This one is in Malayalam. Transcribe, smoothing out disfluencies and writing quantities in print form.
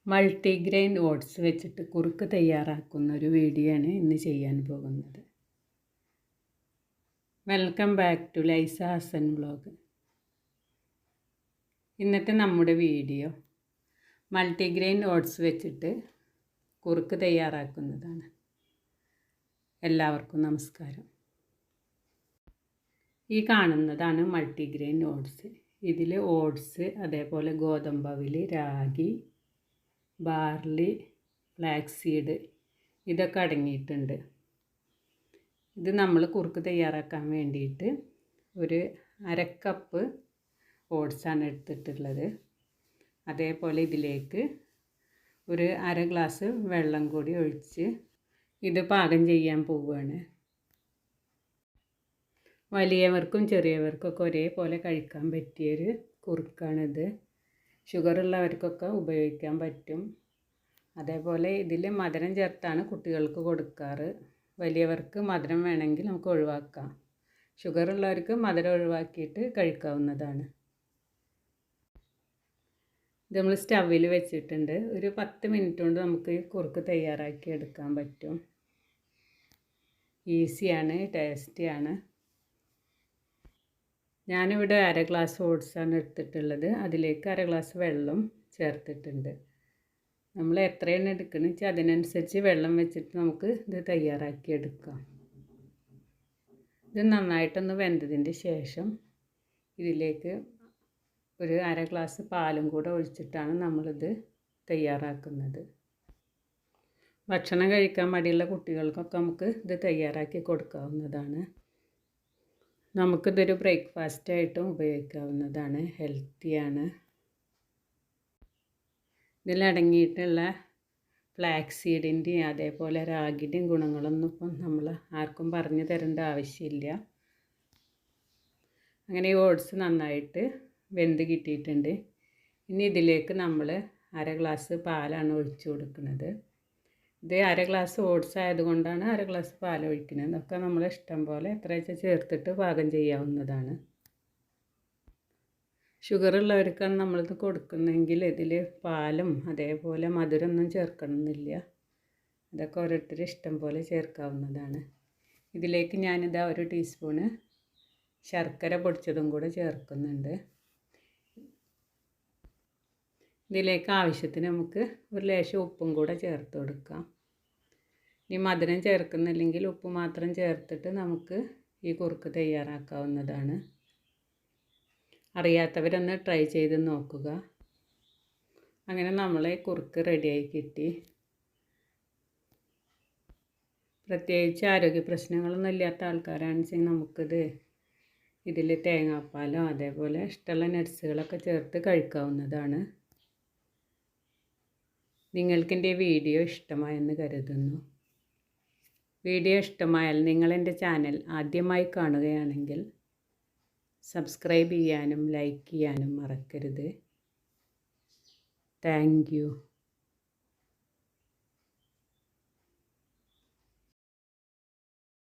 മൾട്ടിഗ്രെയിൻ ഓട്സ് വെച്ചിട്ട് കുറുക്ക് തയ്യാറാക്കുന്ന ഒരു വീഡിയോ ആണ് ഇന്ന് ചെയ്യാൻ പോകുന്നത്. വെൽക്കം ബാക്ക് ടു ലൈസ ഹസൻ വ്ലോഗ്. ഇന്നത്തെ നമ്മുടെ വീഡിയോ മൾട്ടിഗ്രെയിൻ ഓട്സ് വെച്ചിട്ട് കുറുക്ക് തയ്യാറാക്കുന്നതാണ്. എല്ലാവർക്കും നമസ്കാരം. ഈ കാണുന്നതാണ് മൾട്ടിഗ്രെയിൻ ഓട്സ്. ഇതിൽ ഓട്സ്, അതേപോലെ ഗോതമ്പവില്, രാഗി, ബാർലി, ഫ്ലാക്സ് സീഡ് ഇതൊക്കെ അടങ്ങിയിട്ടുണ്ട്. ഇത് നമ്മൾ കുറുക്ക് തയ്യാറാക്കാൻ വേണ്ടിയിട്ട് ഒരു 1/2 കപ്പ് ഓട്സാണ് എടുത്തിട്ടുള്ളത്. അതേപോലെ ഇതിലേക്ക് ഒരു 1/2 ഗ്ലാസ് വെള്ളം കൂടി ഒഴിച്ച് ഇത് പാകം ചെയ്യാൻ പോവുകയാണ്. വലിയവർക്കും ചെറിയവർക്കൊക്കെ ഒരേപോലെ കഴിക്കാൻ പറ്റിയൊരു കുറുക്കാണിത്. ഷുഗറുള്ളവർക്കൊക്കെ ഉപയോഗിക്കാൻ പറ്റും. അതേപോലെ ഇതിൽ മധുരം ചേർത്താണ് കുട്ടികൾക്ക് കൊടുക്കാറ്. വലിയവർക്ക് മധുരം വേണമെങ്കിൽ നമുക്ക് ഒഴിവാക്കാം. ഷുഗറുള്ളവർക്ക് മധുരം ഒഴിവാക്കിയിട്ട് കഴിക്കാവുന്നതാണ്. ഇത് നമ്മൾ സ്റ്റൗവിൽ വെച്ചിട്ടുണ്ട്. ഒരു 10 മിനിറ്റ് കൊണ്ട് നമുക്ക് ഈ കുറുക്ക് തയ്യാറാക്കി എടുക്കാൻ പറ്റും. ഈസിയാണ്, ടേസ്റ്റിയാണ്. ഞാനിവിടെ 1/2 ഗ്ലാസ് ഓട്സാണ് എടുത്തിട്ടുള്ളത്. അതിലേക്ക് 1/2 ഗ്ലാസ് വെള്ളം ചേർത്തിട്ടുണ്ട്. നമ്മൾ എത്രയാണ് എടുക്കണമെന്ന് വെച്ചാൽ അതിനനുസരിച്ച് വെള്ളം വെച്ചിട്ട് നമുക്ക് ഇത് തയ്യാറാക്കി എടുക്കാം. ഇത് നന്നായിട്ടൊന്ന് വെന്തതിൻ്റെ ശേഷം ഇതിലേക്ക് ഒരു 1/2 ഗ്ലാസ് പാലും കൂടെ ഒഴിച്ചിട്ടാണ് നമ്മളിത് തയ്യാറാക്കുന്നത്. ഭക്ഷണം കഴിക്കാൻ മടിയുള്ള കുട്ടികൾക്കൊക്കെ നമുക്ക് ഇത് തയ്യാറാക്കി കൊടുക്കാവുന്നതാണ്. നമുക്കിതൊരു ബ്രേക്ക്ഫാസ്റ്റായിട്ടും ഉപയോഗിക്കാവുന്നതാണ്. ഹെൽത്തിയാണ്. ഇതിലടങ്ങിയിട്ടുള്ള ഫ്ലാക്സ് സീഡിൻ്റെയും അതേപോലെ രാഗിയുടെയും ഗുണങ്ങളൊന്നും ഇപ്പം നമ്മൾ ആർക്കും പറഞ്ഞു തരേണ്ട ആവശ്യമില്ല. അങ്ങനെ ഈ ഓട്സ് നന്നായിട്ട് വെന്ത് കിട്ടിയിട്ടുണ്ട്. ഇനി ഇതിലേക്ക് നമ്മൾ 1/2 ഗ്ലാസ് പാലാണ് ഒഴിച്ചു കൊടുക്കുന്നത്. ഇത് 1/2 ഗ്ലാസ് ഓട്സ് ആയതുകൊണ്ടാണ് 1/2 ഗ്ലാസ് പാൽ ഒഴിക്കുന്നത്. ഇതൊക്കെ നമ്മൾ ഇഷ്ടം പോലെ എത്ര വെച്ചാൽ ചേർത്തിട്ട് പാകം ചെയ്യാവുന്നതാണ്. ഷുഗറുള്ളവർക്കാണ് നമ്മളിത് കൊടുക്കുന്നതെങ്കിൽ ഇതിൽ പാലും അതേപോലെ മധുരമൊന്നും ചേർക്കണമെന്നില്ല. ഇതൊക്കെ ഓരോരുത്തരും ഇഷ്ടം പോലെ ചേർക്കാവുന്നതാണ്. ഇതിലേക്ക് ഞാനിതാ 1 ടീസ്പൂണ് ശർക്കര പൊടിച്ചതും കൂടെ ചേർക്കുന്നുണ്ട്. ഇതിലേക്ക് ആവശ്യത്തിന് നമുക്ക് ഒരു ലേശം ഉപ്പും കൂടെ ചേർത്ത് കൊടുക്കാം. ഇനി മധുരം ചേർക്കുന്നില്ലെങ്കിൽ ഉപ്പ് മാത്രം ചേർത്തിട്ട് നമുക്ക് ഈ കുറുക്ക് തയ്യാറാക്കാവുന്നതാണ്. അറിയാത്തവരൊന്ന് ട്രൈ ചെയ്ത് നോക്കുക. അങ്ങനെ നമ്മളെ കുറുക്ക് റെഡിയായി കിട്ടി. പ്രത്യേകിച്ച് ആരോഗ്യ പ്രശ്നങ്ങളൊന്നും ഇല്ലാത്ത ആൾക്കാരാണെന്ന് വെച്ചാൽ നമുക്കിത് ഇതിൽ തേങ്ങാപ്പാലോ അതേപോലെ ഇഷ്ടമുള്ള നട്ട്സുകളൊക്കെ ചേർത്ത് കഴിക്കാവുന്നതാണ്. നിങ്ങൾക്കെൻ്റെ വീഡിയോ ഇഷ്ടമായെന്ന് കരുതുന്നു. വീഡിയോ ഇഷ്ടമായാൽ നിങ്ങളെൻ്റെ ചാനൽ ആദ്യമായി കാണുകയാണെങ്കിൽ സബ്സ്ക്രൈബ് ചെയ്യാനും ലൈക്ക് ചെയ്യാനും മറക്കരുത്. Thank you.